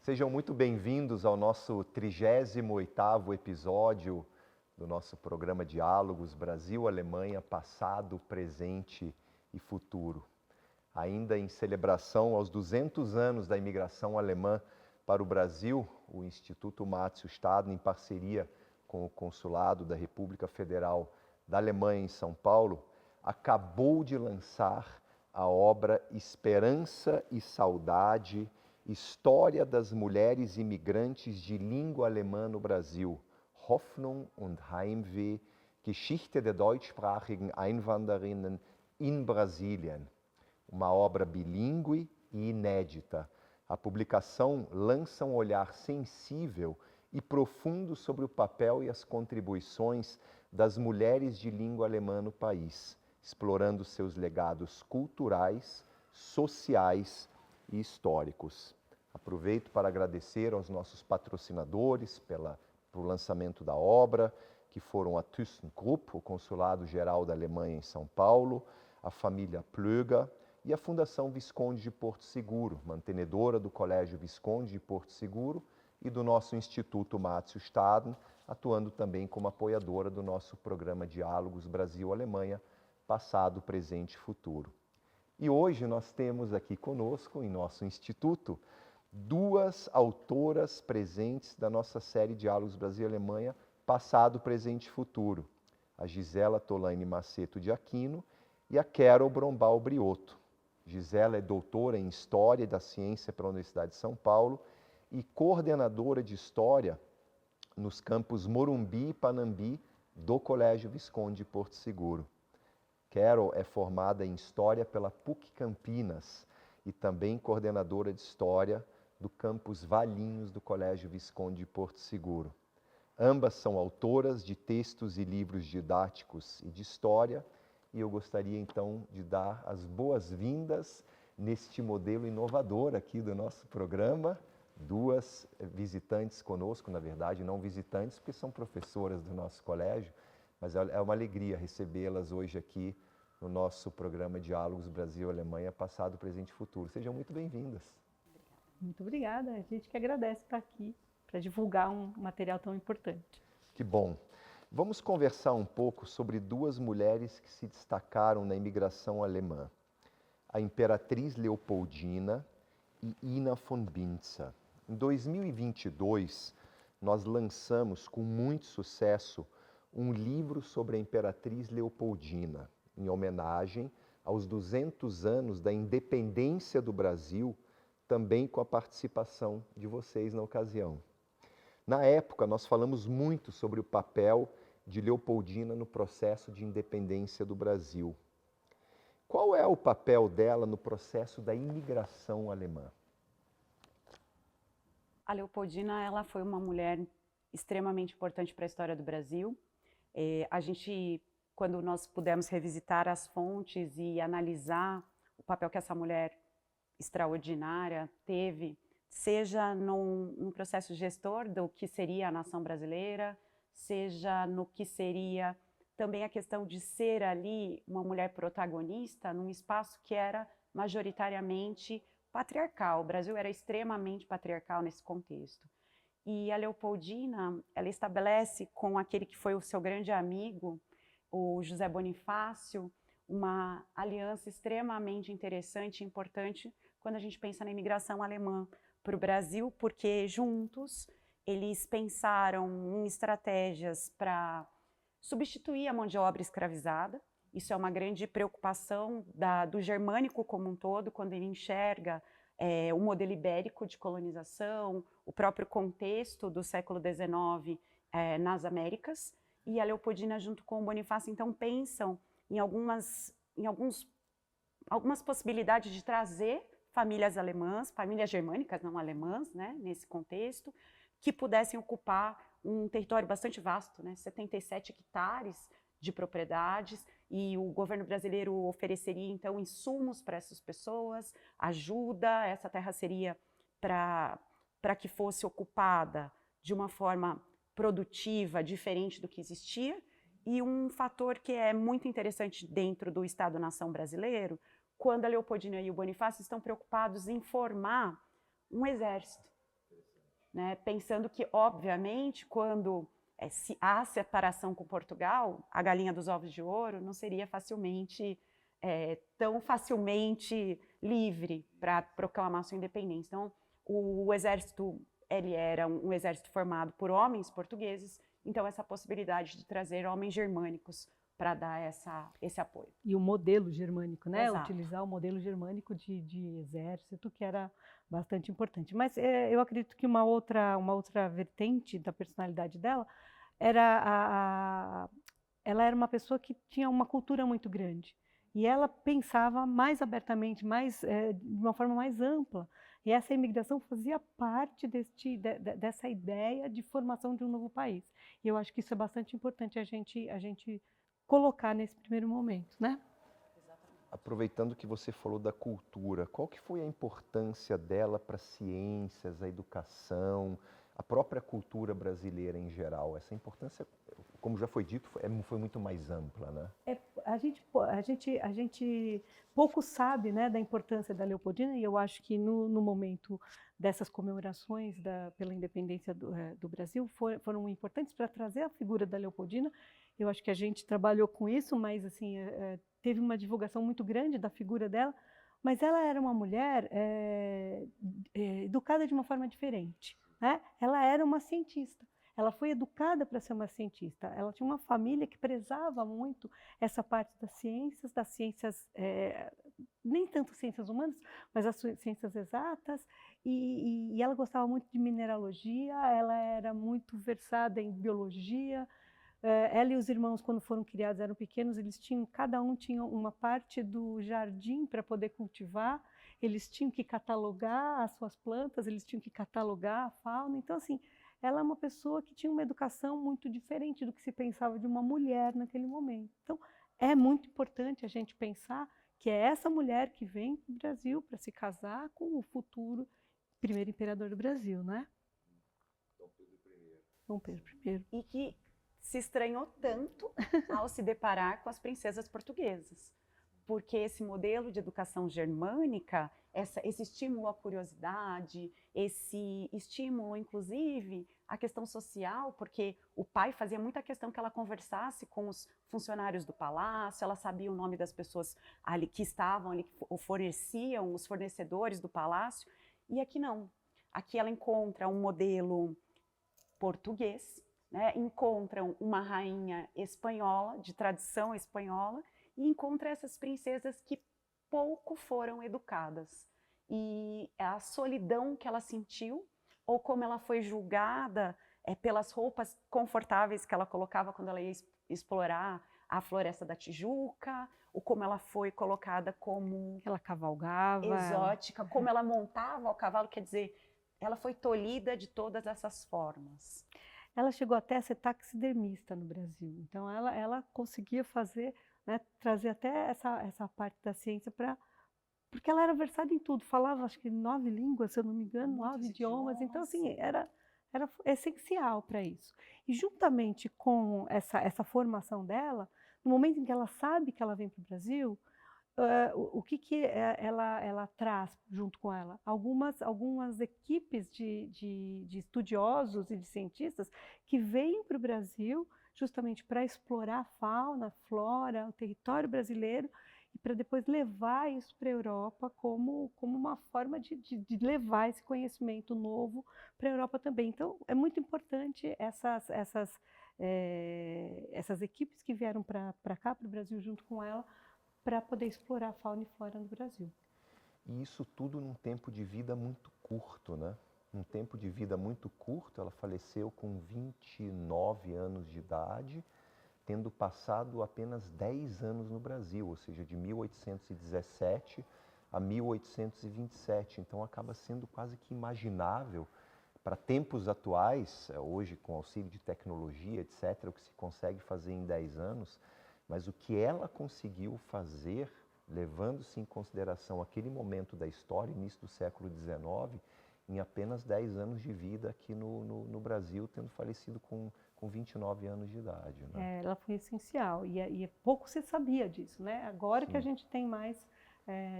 Sejam muito bem-vindos ao nosso 38º episódio do nosso programa Diálogos Brasil-Alemanha, Passado, Presente e Futuro. Ainda em celebração aos 200 anos da imigração alemã para o Brasil, o Instituto Max-Staden, em parceria com o Consulado da República Federal da Alemanha em São Paulo, acabou de lançar a obra Esperança e Saudade, História das Mulheres Imigrantes de Língua Alemã no Brasil, Hoffnung und Heimweh, Geschichte der deutschsprachigen Einwanderinnen in Brasilien. Uma obra bilíngue e inédita. A publicação lança um olhar sensível e profundo sobre o papel e as contribuições das mulheres de língua alemã no país, explorando seus legados culturais, sociais e históricos. Aproveito para agradecer aos nossos patrocinadores pelo lançamento da obra, que foram a ThyssenKrupp, o Consulado-Geral da Alemanha em São Paulo, a família Plöger e a Fundação Visconde de Porto Seguro, mantenedora do Colégio Visconde de Porto Seguro e do nosso Instituto Max-Staden, atuando também como apoiadora do nosso programa Diálogos Brasil-Alemanha, Passado, Presente e Futuro. E hoje nós temos aqui conosco, em nosso instituto, duas autoras presentes da nossa série Diálogos Brasil-Alemanha, Passado, Presente e Futuro. A Gisela Tolaine Maceto de Aquino e a Carol Brombal Briotto. Gisela é doutora em História da Ciência pela Universidade de São Paulo e coordenadora de História nos campos Morumbi e Panambi do Colégio Visconde de Porto Seguro. Carol é formada em História pela PUC Campinas e também coordenadora de História do campus Valinhos do Colégio Visconde de Porto Seguro. Ambas são autoras de textos e livros didáticos e de história, e eu gostaria então de dar as boas-vindas neste modelo inovador aqui do nosso programa. Duas visitantes conosco, na verdade, não visitantes, porque são professoras do nosso colégio, mas é uma alegria recebê-las hoje aqui no nosso programa Diálogos Brasil-Alemanha, Passado, Presente e Futuro. Sejam muito bem-vindas. Muito obrigada, a gente que agradece estar aqui para divulgar um material tão importante. Que bom. Vamos conversar um pouco sobre duas mulheres que se destacaram na imigração alemã. A Imperatriz Leopoldina e Ina von Binzer. Em 2022, nós lançamos com muito sucesso um livro sobre a Imperatriz Leopoldina, em homenagem aos 200 anos da independência do Brasil, também com a participação de vocês na ocasião. Na época, nós falamos muito sobre o papel de Leopoldina no processo de independência do Brasil. Qual é o papel dela no processo da imigração alemã? A Leopoldina, ela foi uma mulher extremamente importante para a história do Brasil. A gente, quando nós pudemos revisitar as fontes e analisar o papel que essa mulher extraordinária teve, seja num processo gestor do que seria a nação brasileira, seja no que seria também a questão de ser ali uma mulher protagonista num espaço que era majoritariamente patriarcal. O Brasil era extremamente patriarcal nesse contexto. E a Leopoldina, ela estabelece com aquele que foi o seu grande amigo, o José Bonifácio, uma aliança extremamente interessante e importante quando a gente pensa na imigração alemã para o Brasil, porque juntos eles pensaram em estratégias para substituir a mão de obra escravizada. Isso é uma grande preocupação do germânico como um todo, quando ele enxerga o modelo ibérico de colonização, o próprio contexto do século XIX nas Américas. E a Leopoldina, junto com o Bonifácio, então pensam em algumas possibilidades de trazer famílias alemãs, famílias germânicas, não alemãs, né, nesse contexto, que pudessem ocupar um território bastante vasto, né, 77 hectares de propriedades, e o governo brasileiro ofereceria, então, insumos para essas pessoas, ajuda, essa terra seria para que fosse ocupada de uma forma produtiva, diferente do que existia, e um fator que é muito interessante dentro do Estado-nação brasileiro, quando a Leopoldina e o Bonifácio estão preocupados em formar um exército. né? Pensando que, obviamente, quando se há separação com Portugal, a galinha dos ovos de ouro não seria tão facilmente livre para proclamar sua independência. Então, o exército, ele era um exército formado por homens portugueses, então essa possibilidade de trazer homens germânicos para dar esse apoio. E o modelo germânico, né? Exato. Utilizar o modelo germânico de exército, que era bastante importante. Mas eu acredito que uma outra vertente da personalidade dela era ela era uma pessoa que tinha uma cultura muito grande. E ela pensava mais abertamente, de uma forma mais ampla. E essa imigração fazia parte dessa ideia de formação de um novo país. E eu acho que isso é bastante importante a gente colocar nesse primeiro momento, né? Aproveitando que você falou da cultura, qual que foi a importância dela para as ciências, a educação, a própria cultura brasileira em geral? Essa importância, como já foi dito, foi muito mais ampla, né? A gente pouco sabe, né, da importância da Leopoldina, e eu acho que no momento dessas comemorações pela independência do Brasil foram importantes para trazer a figura da Leopoldina. Eu acho que a gente trabalhou com isso, mas assim, teve uma divulgação muito grande da figura dela, mas ela era uma mulher educada de uma forma diferente, né? Ela era uma cientista. Ela foi educada para ser uma cientista. Ela tinha uma família que prezava muito essa parte das ciências, nem tanto ciências humanas, mas as ciências exatas. E ela gostava muito de mineralogia, ela era muito versada em biologia. Ela e os irmãos, quando foram criados, eram pequenos, cada um tinha uma parte do jardim para poder cultivar, eles tinham que catalogar as suas plantas, eles tinham que catalogar a fauna. Então, assim, ela é uma pessoa que tinha uma educação muito diferente do que se pensava de uma mulher naquele momento. Então, é muito importante a gente pensar que é essa mulher que vem para o Brasil para se casar com o futuro primeiro imperador do Brasil, né? Dom Pedro I. E que se estranhou tanto ao se deparar com as princesas portuguesas, porque esse modelo de educação germânica, esse estímulo à curiosidade, esse estímulo, inclusive, à questão social, porque o pai fazia muita questão que ela conversasse com os funcionários do palácio, ela sabia o nome das pessoas ali que estavam ali, que forneciam, os fornecedores do palácio, e aqui não. Aqui ela encontra um modelo português, né? Encontram uma rainha espanhola, de tradição espanhola, e encontra essas princesas que pouco foram educadas. E a solidão que ela sentiu, ou como ela foi julgada pelas roupas confortáveis que ela colocava quando ela ia explorar a Floresta da Tijuca, ou como ela foi colocada como ela cavalgava, exótica, como ela montava o cavalo, quer dizer, ela foi tolhida de todas essas formas. Ela chegou até a ser taxidermista no Brasil, então ela conseguia fazer, né, trazer até essa parte da ciência porque ela era versada em tudo, falava acho que 9 línguas, se eu não me engano, 9 idiomas, então assim, era essencial para isso. E juntamente com essa formação dela, no momento em que ela sabe que ela vem para o Brasil, o que ela traz junto com ela? Algumas equipes de estudiosos e de cientistas que vêm para o Brasil justamente para explorar a fauna, a flora, o território brasileiro, e para depois levar isso para a Europa como uma forma de levar esse conhecimento novo para a Europa também. Então, é muito importante essas equipes que vieram para cá, para o Brasil, junto com ela, para poder explorar a fauna e flora no Brasil. E isso tudo num tempo de vida muito curto, né? Num tempo de vida muito curto, ela faleceu com 29 anos de idade, tendo passado apenas 10 anos no Brasil, ou seja, de 1817 a 1827. Então acaba sendo quase que imaginável para tempos atuais, hoje com auxílio de tecnologia, etc., o que se consegue fazer em 10 anos, mas o que ela conseguiu fazer, levando-se em consideração aquele momento da história, início do século XIX, em apenas 10 anos de vida aqui no Brasil, tendo falecido com 29 anos de idade. Né? Ela foi essencial e pouco se sabia disso, né? Agora Sim. que a gente tem mais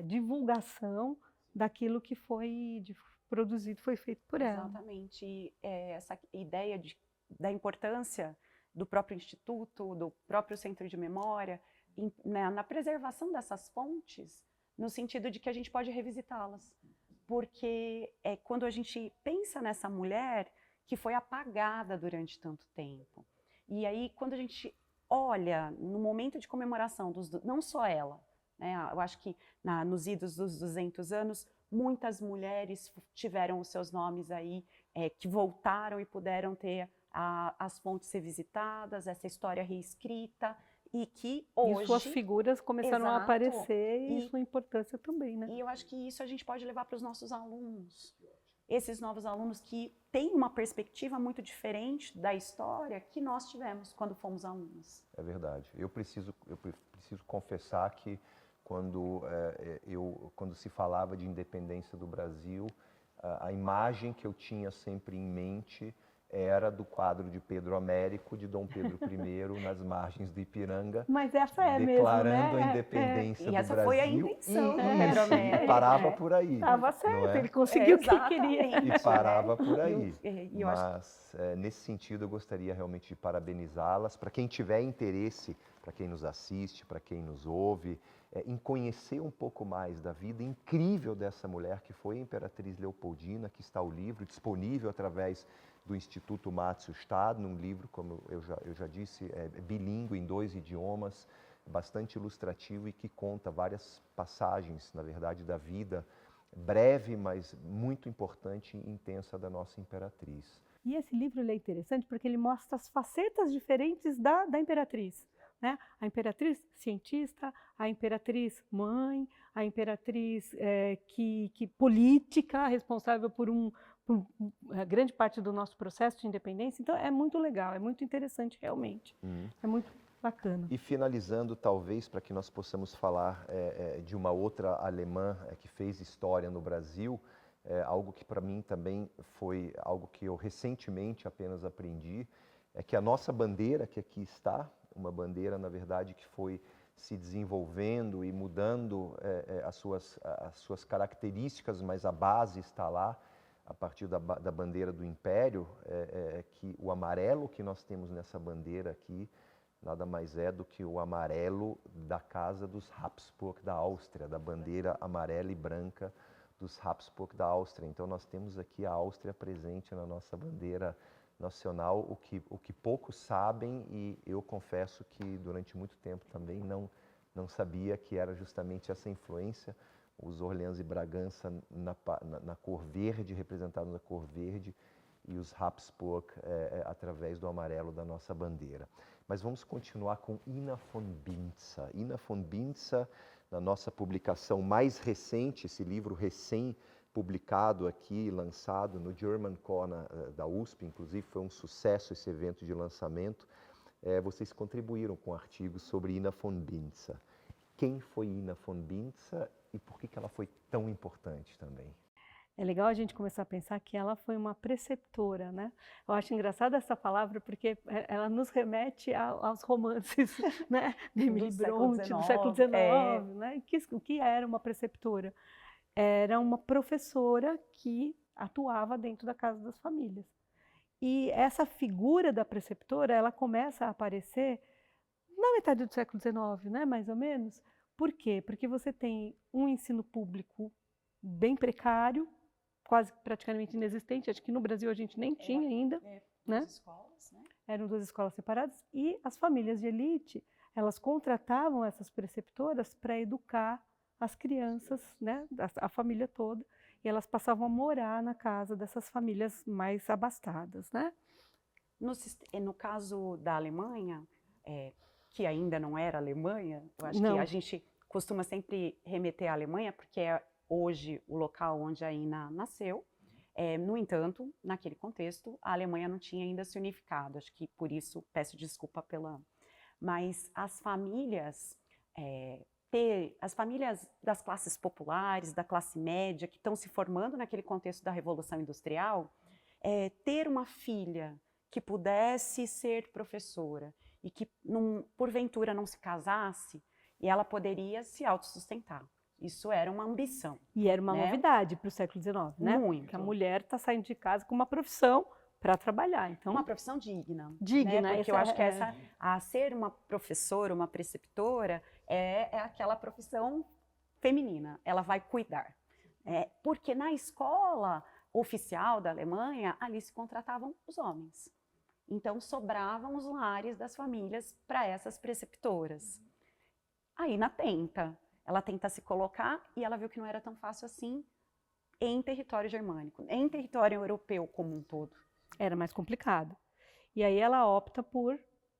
divulgação daquilo que foi produzido foi feito por ela. Exatamente. E essa ideia da importância do próprio instituto, do próprio centro de memória, na preservação dessas fontes, no sentido de que a gente pode revisitá-las. Porque quando a gente pensa nessa mulher que foi apagada durante tanto tempo, e aí quando a gente olha no momento de comemoração, não só ela, né, eu acho que nos idos dos 200 anos, muitas mulheres tiveram os seus nomes aí, que voltaram e puderam ter as fontes revisitadas, essa história reescrita, e que hoje... E suas figuras começaram a aparecer e sua importância também, né? E eu acho que isso a gente pode levar para os nossos alunos. Esses novos alunos que têm uma perspectiva muito diferente da história que nós tivemos quando fomos alunos. É verdade. Eu preciso confessar que quando se falava de independência do Brasil, a imagem que eu tinha sempre em mente era do quadro de Pedro Américo, de Dom Pedro I, nas margens do Ipiranga, mas essa é declarando mesmo, né? a independência do Brasil. E essa foi a intenção do Pedro Américo. E parava por aí. Estava certo, ele conseguiu o que queria. E parava por aí. Mas, nesse sentido, eu gostaria realmente de parabenizá-las. Para quem tiver interesse, para quem nos assiste, para quem nos ouve, em conhecer um pouco mais da vida incrível dessa mulher que foi a Imperatriz Leopoldina, que está o livro disponível através do Instituto Matsushita, num livro, como eu já disse, bilíngue em 2 idiomas, bastante ilustrativo e que conta várias passagens, na verdade, da vida, breve, mas muito importante e intensa da nossa Imperatriz. E esse livro ele é interessante porque ele mostra as facetas diferentes da Imperatriz. Né? A Imperatriz cientista, a Imperatriz mãe, a Imperatriz política, responsável por grande parte do nosso processo de independência. Então é muito legal, é muito interessante realmente, é muito bacana. E finalizando, talvez, para que nós possamos falar de uma outra alemã que fez história no Brasil, algo que para mim também foi algo que eu recentemente apenas aprendi, é que a nossa bandeira, que aqui está, uma bandeira, na verdade, que foi se desenvolvendo e mudando as suas características, mas a base está lá, a partir da bandeira do Império, que o amarelo que nós temos nessa bandeira aqui, nada mais é do que o amarelo da casa dos Habsburg da Áustria, da bandeira amarela e branca dos Habsburg da Áustria. Então nós temos aqui a Áustria presente na nossa bandeira nacional, o que poucos sabem, e eu confesso que durante muito tempo também não sabia que era justamente essa influência, os Orleans e Bragança na cor verde, representados na cor verde, e os Habsburg através do amarelo da nossa bandeira. Mas vamos continuar com Ina von Binzer. Ina von Binzer, na nossa publicação mais recente, esse livro recém-publicado aqui, lançado no German Corner da USP, inclusive foi um sucesso esse evento de lançamento, vocês contribuíram com artigos sobre Ina von Binzer. Quem foi Ina von Binzer e por que ela foi tão importante também? É legal a gente começar a pensar que ela foi uma preceptora, né? Eu acho engraçada essa palavra porque ela nos remete aos romances, né? De Emily Brontë, do século XIX, né? O que era uma preceptora? Era uma professora que atuava dentro da casa das famílias. E essa figura da preceptora, ela começa a aparecer na metade do século XIX, né? Mais ou menos. Por quê? Porque você tem um ensino público bem precário, quase praticamente inexistente, acho que no Brasil a gente nem tinha ainda, né? Escolas, né? Eram 2 escolas separadas, e as famílias de elite, elas contratavam essas preceptoras para educar as crianças, né? A família toda, e elas passavam a morar na casa dessas famílias mais abastadas, né? No caso da Alemanha, que ainda não era Alemanha, eu acho Não. que a gente costuma sempre remeter à Alemanha, porque é hoje o local onde a Ina nasceu. No entanto, naquele contexto, a Alemanha não tinha ainda se unificado. Acho que por isso peço desculpa pela... Mas as famílias, as famílias das classes populares, da classe média, que estão se formando naquele contexto da Revolução Industrial, ter uma filha que pudesse ser professora e que, porventura, não se casasse, e ela poderia se autossustentar. Isso era uma ambição. E era uma né? novidade para o século XIX, né? Muito. Porque a mulher está saindo de casa com uma profissão para trabalhar. Então, Uma profissão digna. digna. Né? Porque eu essa acho que a ser uma professora, uma preceptora, é aquela profissão feminina. Ela vai cuidar. Porque na escola oficial da Alemanha, ali se contratavam os homens. Então, sobravam os lares das famílias para essas preceptoras. Aí, ela tenta se colocar e ela viu que não era tão fácil assim em território germânico, em território europeu como um todo. Era mais complicado. E aí ela opta por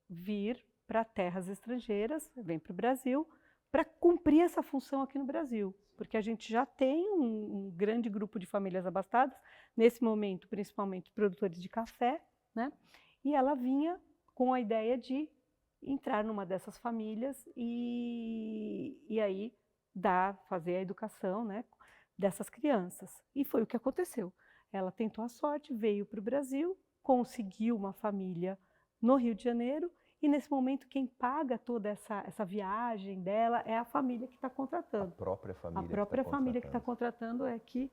vir para terras estrangeiras, vem para o Brasil, para cumprir essa função aqui no Brasil. Porque a gente já tem um grande grupo de famílias abastadas, nesse momento, principalmente produtores de café, né? E ela vinha com a ideia de entrar numa dessas famílias e aí fazer a educação, né, dessas crianças. E foi o que aconteceu. Ela tentou a sorte, veio para o Brasil, conseguiu uma família no Rio de Janeiro e nesse momento quem paga toda essa viagem dela é a família que está contratando. A própria família. A própria família que está contratando é que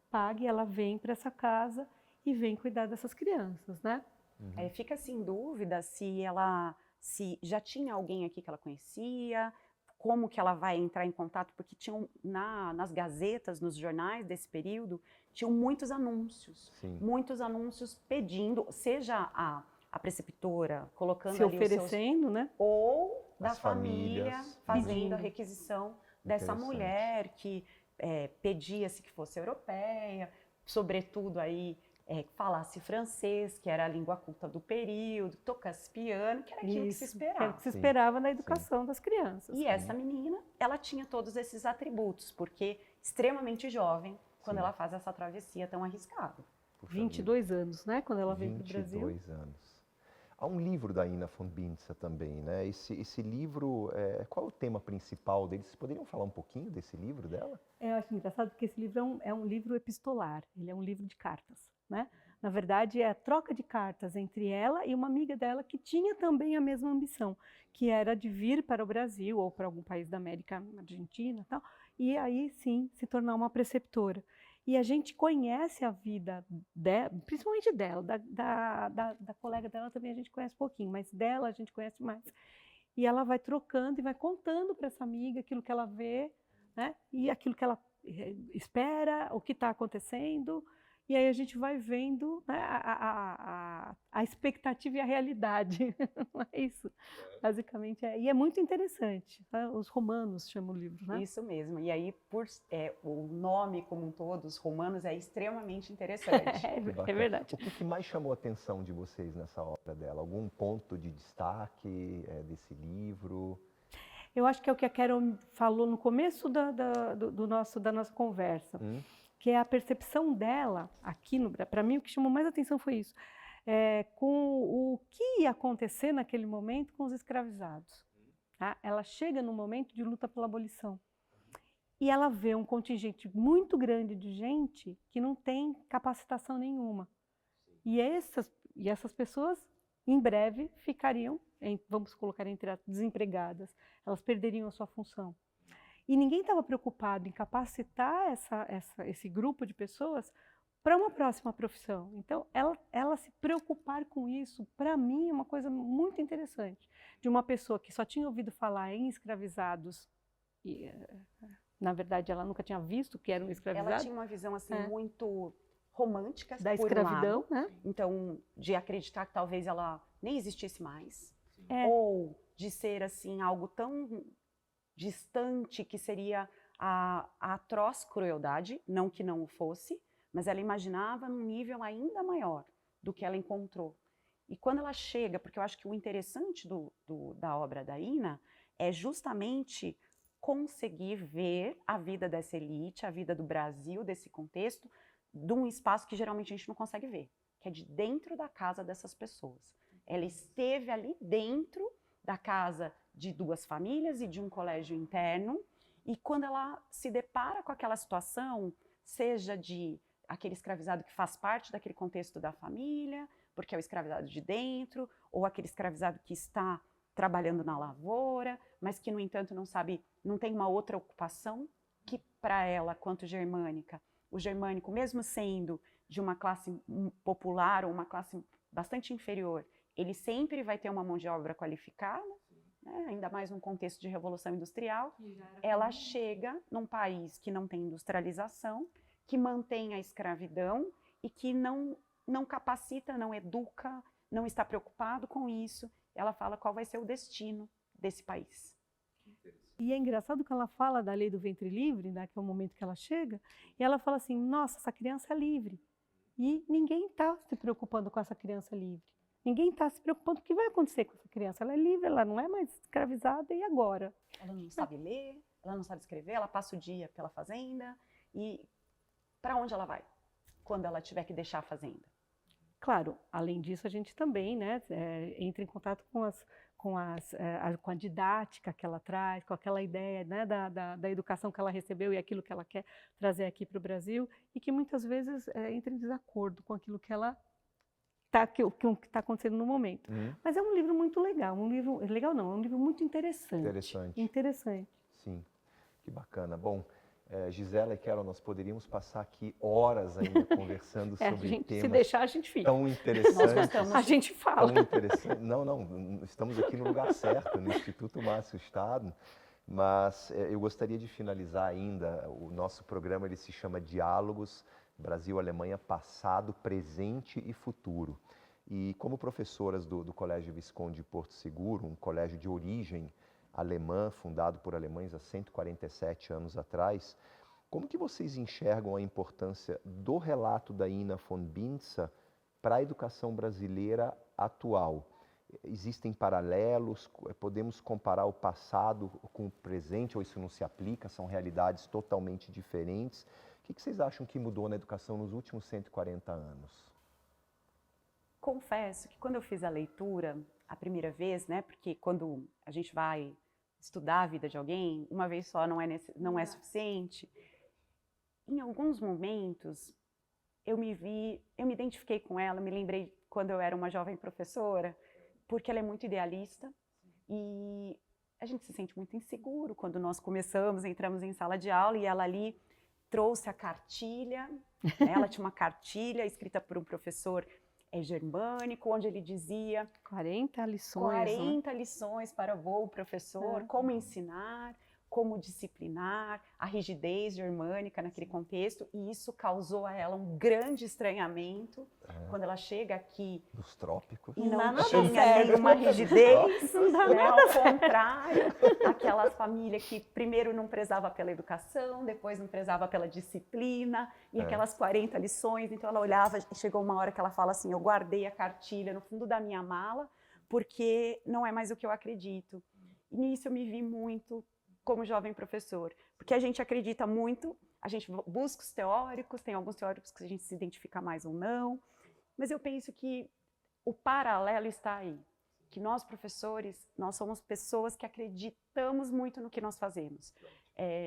paga e ela vem para essa casa e vem cuidar dessas crianças, né? Uhum. Fica assim, dúvida se já tinha alguém aqui que ela conhecia, como que ela vai entrar em contato, porque tinham nas gazetas, nos jornais desse período, tinham muitos anúncios. Sim. Muitos anúncios pedindo, seja a preceptora colocando se ali oferecendo, né? Ou da família fazendo a requisição dessa mulher que pedia-se que fosse europeia, sobretudo aí falasse francês, que era a língua culta do período, tocasse piano, que era aquilo que se esperava. Que era o que se esperava na educação das crianças. E essa menina, ela tinha todos esses atributos, porque extremamente jovem, quando ela faz essa travessia tão arriscada. 22 anos, né? Quando ela veio para o Brasil. 22 anos. Há um livro da Ina von Binzer também, né? Esse livro, qual é o tema principal dele? Vocês poderiam falar um pouquinho desse livro dela? Eu acho engraçado porque esse livro é um livro epistolar, ele é um livro de cartas, né? Na verdade, é a troca de cartas entre ela e uma amiga dela que tinha também a mesma ambição, que era de vir para o Brasil ou para algum país da América, Argentina e tal, e aí sim se tornar uma preceptora. E a gente conhece a vida dela, principalmente dela, da colega dela também a gente conhece pouquinho, mas dela a gente conhece mais. E ela vai trocando e vai contando para essa amiga aquilo que ela vê, né? E aquilo que ela espera, o que está acontecendo. E aí a gente vai vendo, né, a expectativa e a realidade. Não é isso? Basicamente E é muito interessante. Tá? Os romanos chamam o livro, né? Isso mesmo. E aí, o nome como um todo, os romanos, é extremamente interessante. É verdade. O que mais chamou a atenção de vocês nessa obra dela? Algum ponto de destaque desse livro? Eu acho que é o que a Carol falou no começo da nossa conversa. Que é a percepção dela aqui no Brasil. Para mim, o que chamou mais atenção foi isso. Com o que ia acontecer naquele momento com os escravizados. Tá? Ela chega num momento de luta pela abolição. E ela vê um contingente muito grande de gente que não tem capacitação nenhuma. E essas pessoas, em breve, ficariam, vamos colocar entre as desempregadas. Elas perderiam a sua função. E ninguém estava preocupado em capacitar esse grupo de pessoas para uma próxima profissão. Então, ela se preocupar com isso, para mim, é uma coisa muito interessante. De uma pessoa que só tinha ouvido falar em escravizados, e, na verdade, ela nunca tinha visto que eram escravizados. Ela tinha uma visão assim, muito romântica, da escravidão, né? Então, de acreditar que talvez ela nem existisse mais. Ou de ser assim, algo tão distante que seria a atroz crueldade, não que não o fosse, mas ela imaginava num nível ainda maior do que ela encontrou. E quando ela chega, porque eu acho que o interessante da obra da Ina é justamente conseguir ver a vida dessa elite, a vida do Brasil, desse contexto, de um espaço que geralmente a gente não consegue ver, que é de dentro da casa dessas pessoas. Ela esteve ali dentro da casa de duas famílias e de um colégio interno, e quando ela se depara com aquela situação, seja de aquele escravizado que faz parte daquele contexto da família, porque é o escravizado de dentro, ou aquele escravizado que está trabalhando na lavoura, mas que, no entanto, não tem uma outra ocupação, que para ela, quanto germânica, o germânico, mesmo sendo de uma classe popular ou uma classe bastante inferior, ele sempre vai ter uma mão de obra qualificada, né? Ainda mais num contexto de revolução industrial. Ela chega num país que não tem industrialização, que mantém a escravidão e que não capacita, não educa, não está preocupado com isso. Ela fala qual vai ser o destino desse país. E é engraçado que ela fala da lei do ventre livre, né, que é o momento que ela chega, e ela fala assim, nossa, essa criança é livre. E ninguém está se preocupando com essa criança livre. Ninguém está se preocupando com o que vai acontecer com essa criança. Ela é livre, ela não é mais escravizada, e agora? Ela não sabe ler, ela não sabe escrever, ela passa o dia pela fazenda. E para onde ela vai quando ela tiver que deixar a fazenda? Claro, além disso, a gente também, né, entra em contato com a didática que ela traz, com aquela ideia, né, da educação que ela recebeu e aquilo que ela quer trazer aqui para o Brasil, e que muitas vezes entra em desacordo com aquilo que ela que está acontecendo no momento. Mas é um livro muito legal, legal não, é um livro muito interessante. Interessante. Sim, que bacana. Bom, Gisela e Carol, nós poderíamos passar aqui horas ainda conversando sobre temas se deixar, a gente fica. tão interessantes. A gente fala. Tão interessante. Não, estamos aqui no lugar certo, no Instituto Márcio Estado, mas eu gostaria de finalizar ainda, o nosso programa ele se chama Diálogos Brasil-Alemanha Passado, Presente e Futuro. E como professoras do Colégio Visconde de Porto Seguro, um colégio de origem alemã, fundado por alemães há 147 anos atrás, como que vocês enxergam a importância do relato da Ina von Binzer para a educação brasileira atual? Existem paralelos? Podemos comparar o passado com o presente ou isso não se aplica? São realidades totalmente diferentes? O que vocês acham que mudou na educação nos últimos 140 anos? Confesso que quando eu fiz a leitura, a primeira vez, né, porque quando a gente vai estudar a vida de alguém, uma vez só não é suficiente, em alguns momentos eu me identifiquei com ela, me lembrei quando eu era uma jovem professora, porque ela é muito idealista e a gente se sente muito inseguro quando nós entramos em sala de aula e ela ali trouxe a cartilha, né? Ela tinha uma cartilha escrita por um professor germânico, onde ele dizia 40 lições. 40 lições para o professor, como ensinar, como disciplinar, a rigidez germânica naquele contexto, e isso causou a ela um grande estranhamento quando ela chega aqui. Dos trópicos. E não tinha nenhuma rigidez, né? Ao contrário, aquelas famílias que primeiro não prezava pela educação, depois não prezava pela disciplina, e aquelas 40 lições, então ela olhava e chegou uma hora que ela fala assim, eu guardei a cartilha no fundo da minha mala, porque não é mais o que eu acredito. E nisso eu me vi muito como jovem professor, porque a gente acredita muito, a gente busca os teóricos, tem alguns teóricos que a gente se identifica mais ou não, mas eu penso que o paralelo está aí, que nós professores, nós somos pessoas que acreditamos muito no que nós fazemos.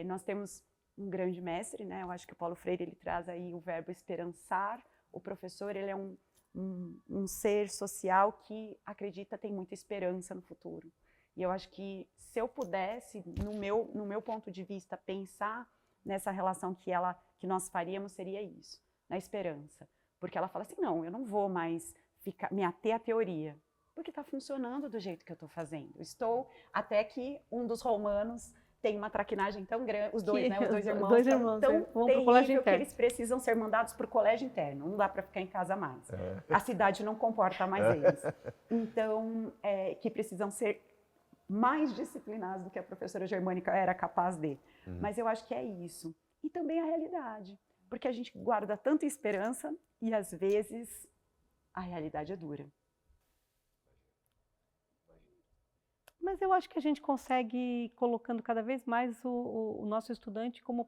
Nós temos um grande mestre, né? Eu acho que o Paulo Freire ele traz aí o verbo esperançar, o professor ele é um ser social que acredita, tem muita esperança no futuro. E eu acho que se eu pudesse, no meu ponto de vista, pensar nessa relação que nós faríamos, seria isso, na esperança. Porque ela fala assim, não, eu não vou mais me ater à teoria, porque está funcionando do jeito que eu estou fazendo. Até que um dos romanos tem uma traquinagem tão grande, os dois irmãos tão terrível que eles precisam ser mandados para o colégio interno, não dá para ficar em casa mais. A cidade não comporta mais eles. Então, que precisam ser mais disciplinados do que a professora germânica era capaz de. Mas eu acho que é isso. E também a realidade, porque a gente guarda tanta esperança e às vezes a realidade é dura. Mas eu acho que a gente consegue colocando cada vez mais o nosso estudante como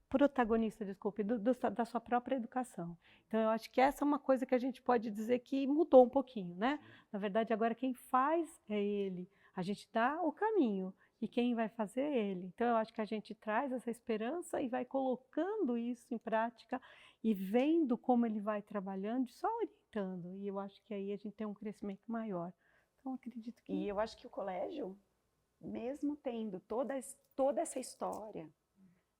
protagonista, desculpe, da sua própria educação. Então, eu acho que essa é uma coisa que a gente pode dizer que mudou um pouquinho, né? Na verdade, agora quem faz é ele. A gente dá o caminho e quem vai fazer é ele. Então, eu acho que a gente traz essa esperança e vai colocando isso em prática e vendo como ele vai trabalhando, só orientando. E eu acho que aí a gente tem um crescimento maior. Então, acredito que... E eu acho que o colégio, mesmo tendo toda essa história,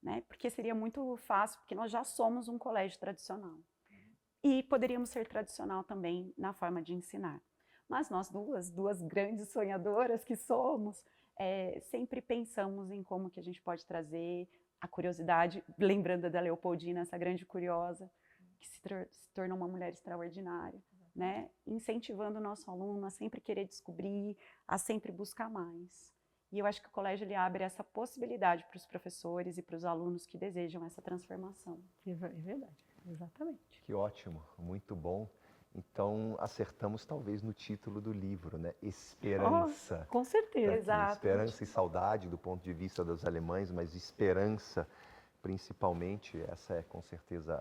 né? Porque seria muito fácil, porque nós já somos um colégio tradicional. E poderíamos ser tradicional também na forma de ensinar. Mas nós duas grandes sonhadoras que somos, sempre pensamos em como que a gente pode trazer a curiosidade, lembrando da Leopoldina, essa grande curiosa, que se tornou uma mulher extraordinária, né? Incentivando o nosso aluno a sempre querer descobrir, a sempre buscar mais. E eu acho que o colégio ele abre essa possibilidade para os professores e para os alunos que desejam essa transformação. É verdade, exatamente. Que ótimo, muito bom. Então, acertamos talvez no título do livro, né? Esperança. Oh, com certeza. Exato. Esperança e saudade do ponto de vista dos alemães, mas esperança, principalmente, essa é com certeza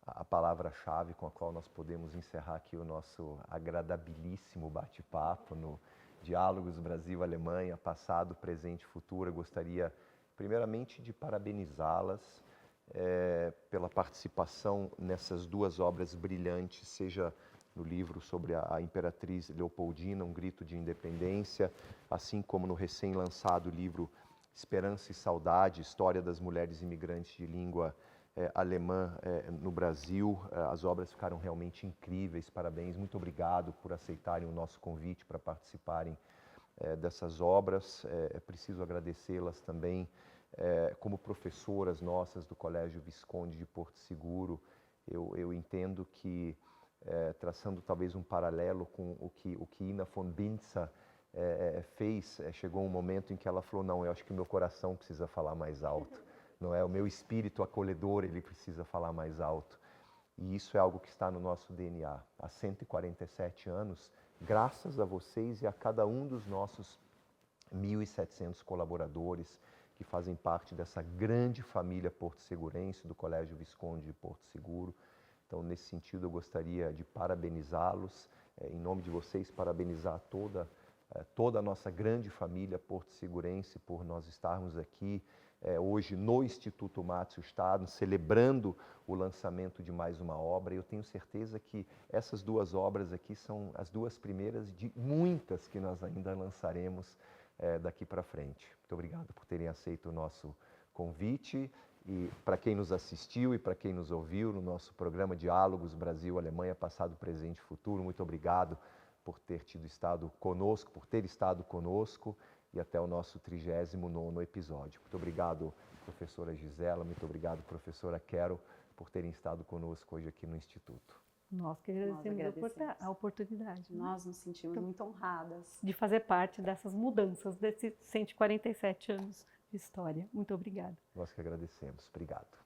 a palavra-chave com a qual nós podemos encerrar aqui o nosso agradabilíssimo bate-papo no Diálogos Brasil-Alemanha, passado, presente e futuro. Eu gostaria, primeiramente, de parabenizá-las pela participação nessas duas obras brilhantes, seja no livro sobre a Imperatriz Leopoldina, Um Grito de Independência, assim como no recém-lançado livro Esperança e Saudade, História das Mulheres Imigrantes de Língua Alemã no Brasil. As obras ficaram realmente incríveis, parabéns, muito obrigado por aceitarem o nosso convite para participarem dessas obras. É preciso agradecê-las também como professoras nossas do Colégio Visconde de Porto Seguro. Eu entendo que, traçando talvez um paralelo com o que Ina von Binzer fez, chegou um momento em que ela falou, não, eu acho que o meu coração precisa falar mais alto, não é? O meu espírito acolhedor, ele precisa falar mais alto. E isso é algo que está no nosso DNA. Há 147 anos, graças a vocês e a cada um dos nossos 1.700 colaboradores, que fazem parte dessa grande família porto-segurense do Colégio Visconde de Porto Seguro. Então, nesse sentido, eu gostaria de parabenizá-los, em nome de vocês, parabenizar toda a nossa grande família porto-segurense por nós estarmos aqui hoje no Instituto Márcio Stadl, celebrando o lançamento de mais uma obra. Eu tenho certeza que essas duas obras aqui são as duas primeiras de muitas que nós ainda lançaremos daqui para frente. Muito obrigado por terem aceito o nosso convite e para quem nos assistiu e para quem nos ouviu no nosso programa Diálogos Brasil-Alemanha, Passado, Presente e Futuro, muito obrigado por ter estado conosco e até o nosso 39º episódio. Muito obrigado, professora Gisela, muito obrigado, professora Carol, por terem estado conosco hoje aqui no Instituto. Nós que agradecemos a oportunidade. Nós nos sentimos muito honradas. De fazer parte dessas mudanças, desses 147 anos de história. Muito obrigada. Nós que agradecemos. Obrigado.